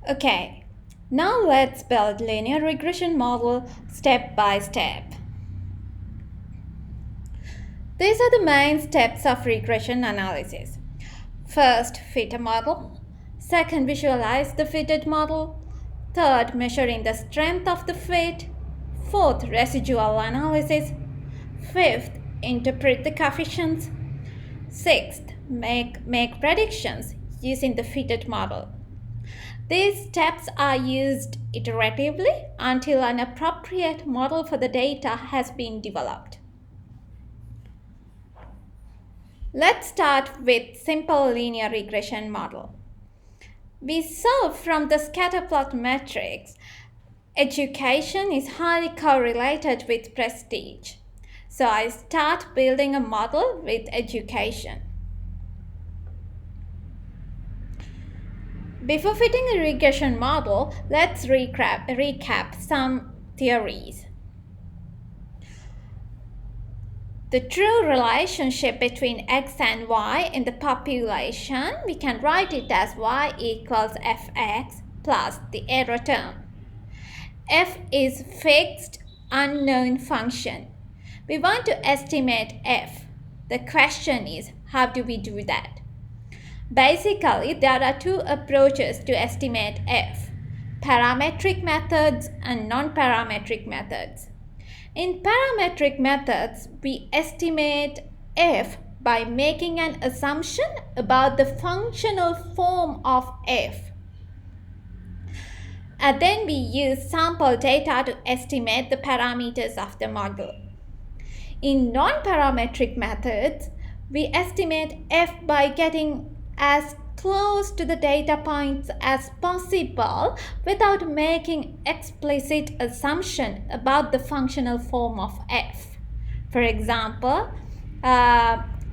Okay, now let's build linear regression model step by step. These are the main steps of regression analysis. First, fit a model. Second, visualize the fitted model. Third, measuring the strength of the fit. Fourth, residual analysis. Fifth, interpret the coefficients. Sixth, make predictions using the fitted model. These steps are used iteratively until an appropriate model for the data has been developed. Let's start with simple linear regression model. We saw from the scatterplot matrix, education is highly correlated with prestige. So I start building a model with education. Before fitting a regression model, let's recap some theories. The true relationship between x and y in the population, we can write it as y equals fx plus the error term. F is fixed unknown function. We want to estimate f. The question is, how do we do that? Basically, there are two approaches to estimate f: parametric methods and non-parametric methods. In parametric methods, we estimate f by making an assumption about the functional form of f. And then we use sample data to estimate the parameters of the model. In non-parametric methods, we estimate f by getting as close to the data points as possible without making explicit assumption about the functional form of f. For example,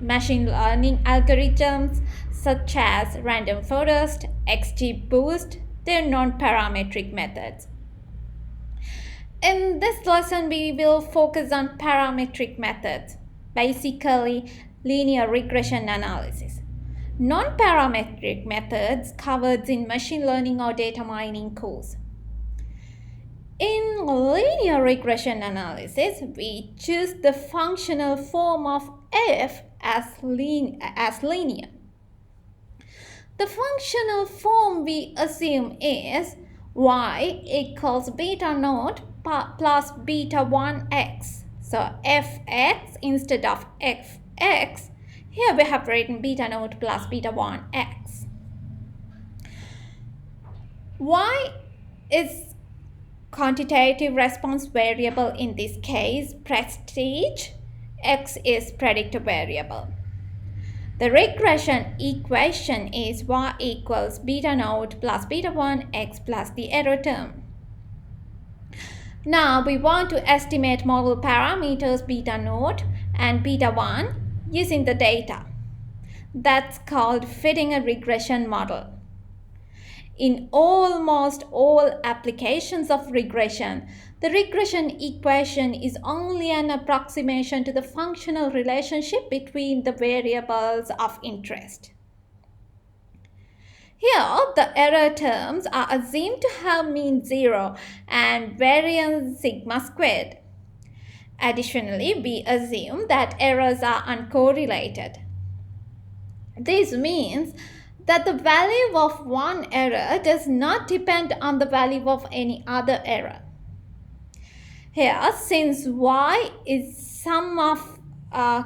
machine learning algorithms such as random forest, XGBoost, they're non-parametric methods. In this lesson, we will focus on parametric methods, basically linear regression analysis. Non-parametric methods covered in machine learning or data mining course. In linear regression analysis, we choose the functional form of f as linear. The functional form we assume is y equals beta naught plus beta 1x. So fx instead of fx, here we have written beta naught plus beta 1x. Y is quantitative response variable, in this case prestige. X is predictor variable. The regression equation is y equals beta naught plus beta 1x plus the error term. Now we want to estimate model parameters beta naught and beta 1 using the data. That's called fitting a regression model. In almost all applications of regression, the regression equation is only an approximation to the functional relationship between the variables of interest. Here, the error terms are assumed to have mean 0 and variance sigma squared. Additionally, we assume that errors are uncorrelated. This means that the value of one error does not depend on the value of any other error. Here, since y is sum of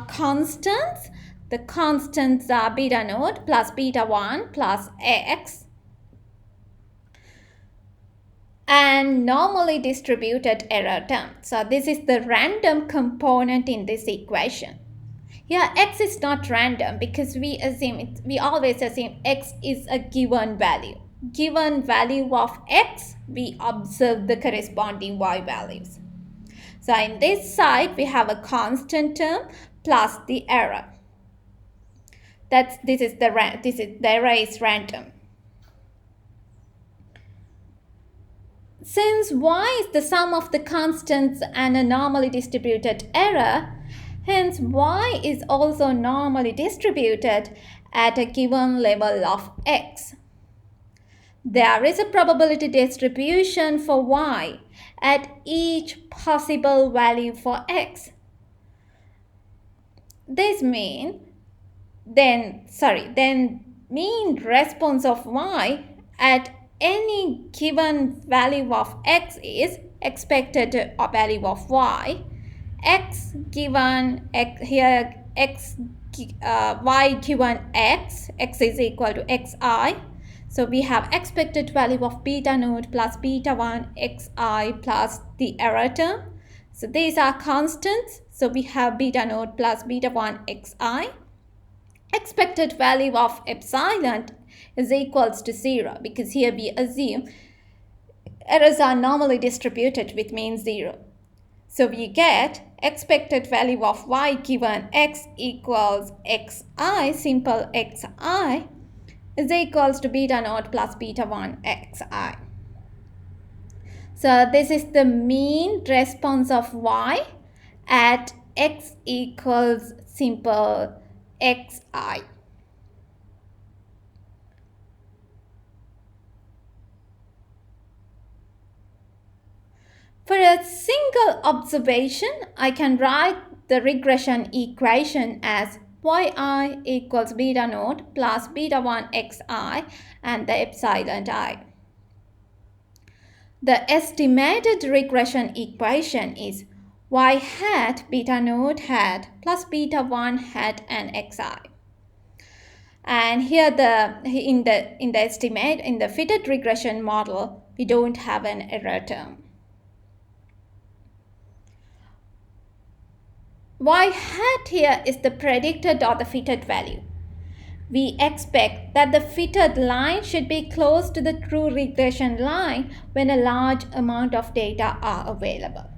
constants, the constants are beta naught plus beta 1 plus x, and normally distributed error term. So this is the random component in this equation. Here x is not random because we always assume x is a given value. Given value of x, we observe the corresponding y values. So in this side, we have a constant term plus the error. The error is random. Since y is the sum of the constants and a normally distributed error, hence y is also normally distributed at a given level of x. There is a probability distribution for y at each possible value for x. This mean then mean response of y at any given value of x is expected value of y. X given x here x y given x is equal to xi. So we have expected value of beta naught plus beta 1 xi plus the error term. So these are constants. So we have beta naught plus beta 1 xi. Expected value of epsilon is equals to 0 because here we assume errors are normally distributed with mean 0. So we get expected value of y given x equals xi, simple xi, is equals to beta naught plus beta 1 xi. So this is the mean response of y at x equals simple xi. For a single observation, I can write the regression equation as yi equals beta naught plus beta 1 xi and the epsilon I. The estimated regression equation is y hat beta naught hat plus beta 1 hat and xi. And here in the fitted regression model, we don't have an error term. Y hat here is the predicted or the fitted value. We expect that the fitted line should be close to the true regression line when a large amount of data are available.